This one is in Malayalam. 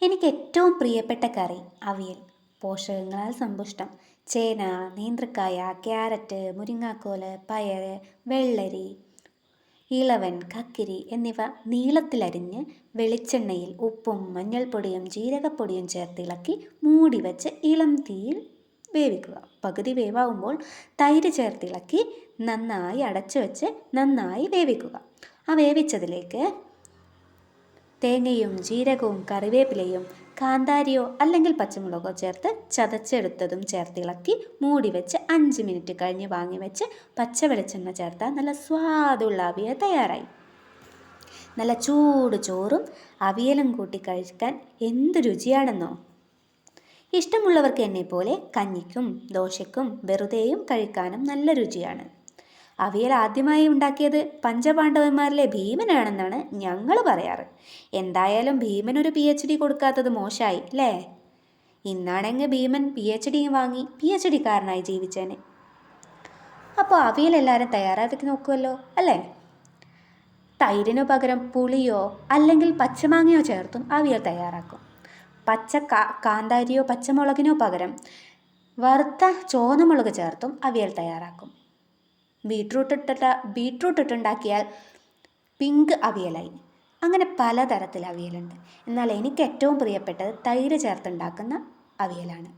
എനിക്ക് ഏറ്റവും പ്രിയപ്പെട്ട കറി അവിയൽ. പോഷകങ്ങളാൽ സമ്പുഷ്ടം. ചേന, നേന്ത്രക്കായ, ക്യാരറ്റ്, മുരിങ്ങാക്കോല്, പയറ്, വെള്ളരി, ഇളവൻ, കക്കിരി എന്നിവ നീളത്തിലരിഞ്ഞ് വെളിച്ചെണ്ണയിൽ ഉപ്പും മഞ്ഞൾപ്പൊടിയും ജീരകപ്പൊടിയും ചേർത്തിളക്കി മൂടി വച്ച് ഇളം തീയിൽ വേവിക്കുക. പകുതി വേവാകുമ്പോൾ തൈര് ചേർത്തിളക്കി നന്നായി അടച്ചു വെച്ച് നന്നായി വേവിക്കുക. ആ വേവിച്ചതിലേക്ക് തേങ്ങയും ജീരകവും കറിവേപ്പിലയും കാന്താരിയോ അല്ലെങ്കിൽ പച്ചമുളകോ ചേർത്ത് ചതച്ചെടുത്തതും ചേർത്തിളക്കി മൂടി വെച്ച് 5 മിനിറ്റ് കഴിഞ്ഞ് വാങ്ങി വെച്ച് പച്ച വെളിച്ചെണ്ണ ചേർത്താൽ നല്ല സ്വാദുള്ള അവിയൽ തയ്യാറായി. നല്ല ചൂട് ചോറും അവിയലും കൂട്ടി കഴിക്കാൻ എന്ത് രുചിയാണെന്നോ. ഇഷ്ടമുള്ളവർക്ക് എന്നെപ്പോലെ കഞ്ഞിക്കും ദോശയ്ക്കും വെറുതെയും കഴിക്കാനും നല്ല രുചിയാണ്. അവിയൽ ആദ്യമായി ഉണ്ടാക്കിയത് പഞ്ചപാണ്ഡവന്മാരിലെ ഭീമനാണെന്നാണ് ഞങ്ങൾ പറയാറ്. എന്തായാലും ഭീമൻ ഒരു PhD കൊടുക്കാത്തത് മോശമായി അല്ലേ? ഇന്നാണെങ്കിൽ ഭീമൻ PhD വാങ്ങി PhD കാരനായി ജീവിച്ചേനെ. അപ്പോൾ അവിയൽ എല്ലാവരും തയ്യാറാക്കി നോക്കുമല്ലോ അല്ലേ? തൈരിനു പകരം പുളിയോ അല്ലെങ്കിൽ പച്ചമാങ്ങയോ ചേർത്തും അവിയൽ തയ്യാറാക്കും. കാന്താരിയോ പച്ചമുളകിനോ പകരം വറുത്ത ചുവന്നമുളക് ചേർത്തും അവിയൽ തയ്യാറാക്കും. ബീട്രൂട്ട് ഇട്ടുണ്ടാക്കിയാൽ പിങ്ക് അവിയലായി. അങ്ങനെ പലതരത്തിൽ അവിയലുണ്ട്. എന്നാൽ എനിക്ക് ഏറ്റവും പ്രിയപ്പെട്ടത് തൈര് ചേർത്തുണ്ടാക്കുന്ന അവിയലാണ്.